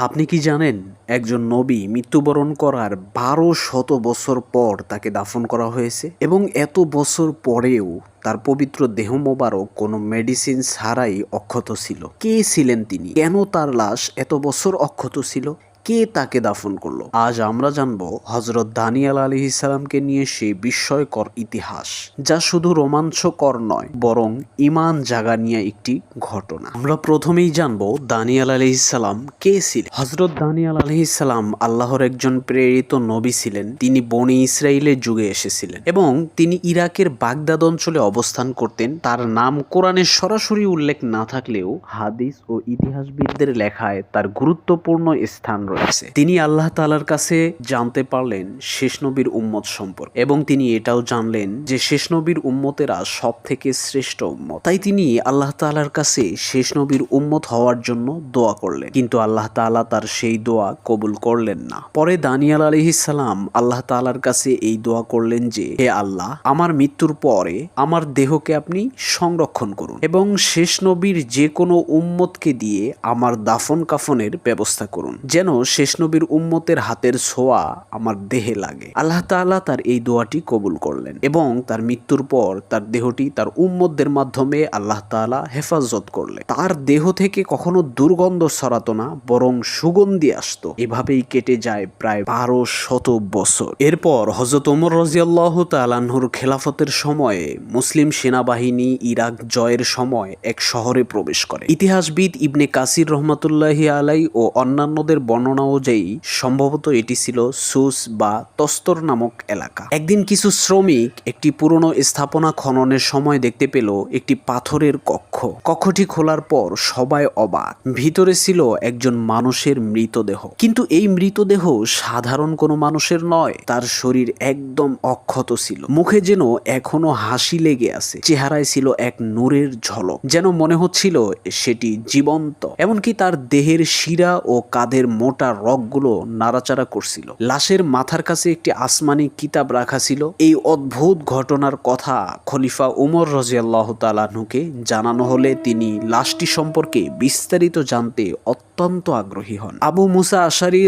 আপনি কি জানেন একজন নবী মৃত্যুবরণ করার ১২০০ বছর পর তাকে দাফন করা হয়েছে এবং এত বছর পরেও তার পবিত্র দেহ মোবারক কোনো মেডিসিন ছাড়াই অক্ষত ছিল। কে ছিলেন তিনি? কেন তার লাশ এত বছর অক্ষত ছিল? কে তাকে দাফন করলো? আজ আমরা জানবো হযরত দানিয়েল আলাইহিস সালামকে নিয়ে সেই বিস্ময়কর ইতিহাস, যা শুধু রোমাঞ্চকর নয় বরং ঈমান জাগানিয়া একটি ঘটনা। আমরা প্রথমেই জানবো দানিয়েল আলাইহিস সালাম কে ছিলেন। হযরত দানিয়েল আলাইহিস সালাম আল্লাহর একজন প্রেরিত নবী ছিলেন। তিনি বনি ইসরাইলের যুগে এসেছিলেন এবং তিনি ইরাকের বাগদাদ অঞ্চলে অবস্থান করতেন। তার নাম কোরআনে সরাসরি উল্লেখ না থাকলেও হাদিস ও ইতিহাসবিদদের লেখায় তার গুরুত্বপূর্ণ স্থান রয়েছে। তিনি আল্লাহ তাআলার কাছে জানতে পারলেন শেষ নবীর উম্মত সম্পর্কে এবং তিনি এটাও জানলেন যে শেষ নবীর উম্মতেরা সব থেকে শ্রেষ্ঠ উম্মত। তাই তিনি আল্লাহ তাআলার কাছে শেষ নবীর উম্মত হওয়ার জন্য দোয়া করলেন, কিন্তু আল্লাহ তাআলা তার সেই দোয়া কবুল করলেন না। পরে দানিয়েল আলাইহিস সালাম আল্লাহ তাআলার কাছে এই দোয়া করলেন যে, হে আল্লাহ, আমার মৃত্যুর পরে আমার দেহকে আপনি সংরক্ষণ করুন এবং শেষ নবীর যে কোনো উম্মতকে দিয়ে আমার দাফন কাফনের ব্যবস্থা করুন, যেন শেষ নবীর উম্মতের হাতের ছোঁয়া আমার দেহে লাগে। আল্লাহ তাআলা তার এই দোয়াটি কবুল করলেন এবং তার মৃত্যুর পর তার দেহটি তার উম্মতদের মাধ্যমে আল্লাহ তাআলা হেফাজত করলেন। তার দেহ থেকে কখনো দুর্গন্ধ ছড়াতো না, বরং সুগন্ধি আসতো। এভাবেই কেটে যায় প্রায় ১২০০ বছর। এরপর হযরত ওমর রাদিয়াল্লাহু তাআলা আনহুর খেলাফতের সময়ে মুসলিম সেনাবাহিনী ইরাক জয়ের সময় এক শহরে প্রবেশ করে। ইতিহাসবিদ ইবনে কাসির রহমাতুল্লাহি আলাই ও অন্যান্যদের বর্ণনা অনুযায়ী সম্ভবত এটি ছিল সুস বা তস্তর নামক এলাকা। একদিন কিছু শ্রমিক একটি পুরনো স্থাপনা খননের সময় দেখতে পেল একটি পাথরের কক্ষ। কক্ষটি খোলার পর সবাই অবাক। ভিতরে ছিল একজন মানুষের মৃতদেহ, কিন্তু এই মৃতদেহ সাধারণ কোনো মানুষের নয়। তার শরীর একদম অক্ষত ছিল, মুখে যেন এখনো হাসি লেগে আছে, চেহারায় ছিল এক নূরের ঝলক, যেন মনে হচ্ছিল সেটি জীবন্ত। এমনকি তার দেহের শিরা ও কাঁধের মোটা রগগুলো নাড়াচাড়া করছিল। লাশের মাথার কাছে একটি আসমানি কিতাব রাখা ছিল। এই অদ্ভুত ঘটনার কথা খলিফা উমর রাদিয়াল্লাহু তাআলা আনহুকে জানানো হলে তিনি লাশটি সম্পর্কে বিস্তারিত জানতে অত্যন্ত আগ্রহী হন। আবু মুসা আশারী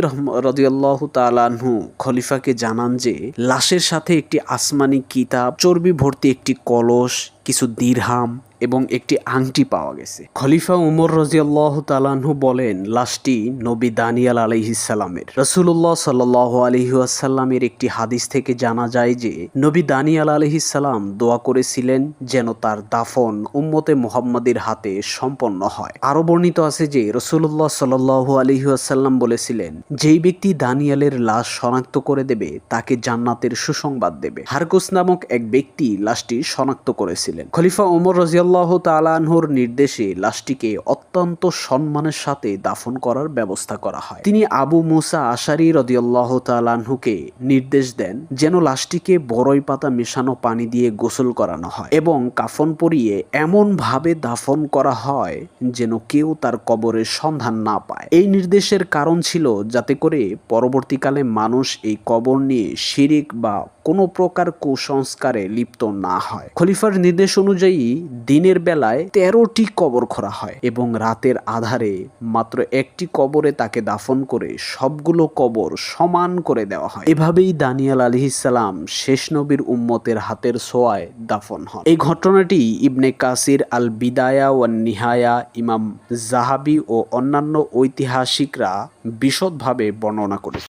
রাদিয়াল্লাহু তাআলা আনহু খলিফাকে জানান যে লাশের সাথে একটি আসমানি কিতাব, চর্বি ভর্তি একটি কলস, কিছু দিরহাম এবং একটি আংটি পাওয়া গেছে। খলিফা উমর রাদিয়াল্লাহু তাআলা আনহু বলেন, লাশটি নবী দানিয়েল আলাইহিস সালামের। রাসূলুল্লাহ সাল্লাল্লাহু আলাইহি ওয়াসাল্লামের একটি হাদিস থেকে জানা যায় যে নবী দানিয়েল আলাইহিস সালাম দোয়া করেছিলেন যেন তার দাফন উম্মতে মুহাম্মাদের হাতে সম্পন্ন হয়। আরো বর্ণিত আছে যে রাসূলুল্লাহ সাল্লাল্লাহু আলাইহি ওয়াসাল্লাম বলেছিলেন, যেই ব্যক্তি দানিয়েলের লাশ শনাক্ত করে দেবে তাকে জান্নাতের সুসংবাদ দেবে। হারকুস নামক এক ব্যক্তি লাশটি শনাক্ত করেছিলেন। খলিফা ওমর রাদিয়াল্লাহু তাআলা আনহুর নির্দেশে লাশটিকে অত্যন্ত সম্মানের সাথে দাফন করার ব্যবস্থা করা হয়। তিনি আবু মুসা আশারী রাদিয়াল্লাহু তাআলা আনহুকে নির্দেশ দেন যেন লাশটিকে বড়ই পাতা মেশানো পানি দিয়ে গোসল করানো হয় এবং কাফন পরিয়ে এমন ভাবে দাফন করা হয় যেন কেউ তার কবরের সন্ধান না পায়। এই নির্দেশের কারণ ছিল যাতে করে পরবর্তীকালে মানুষ এই কবর নিয়ে শিরিক বা কোনো প্রকার কুসংস্কারে লিপ্ত না হয়। খলিফার নির্দেশ অনুযায়ী দিনের বেলায় ১৩টি কবর খোঁড়া হয় এবং রাতের আধারে মাত্র একটি কবরে তাকে দাফন করে সবগুলো কবর সমান করে দেওয়া হয়। এভাবেই দানিয়েল আলাইহিস সালাম শেষ নবীর উম্মতের হাতের ছোঁয়ায় দাফন হন। এই ঘটনাটি ইবনে কাসির আল বিদায়া ওয়ান নিহায়া, ইমাম যাহাবি ও অন্যান্য ঐতিহাসিকরা বিশদভাবে বর্ণনা করেছে।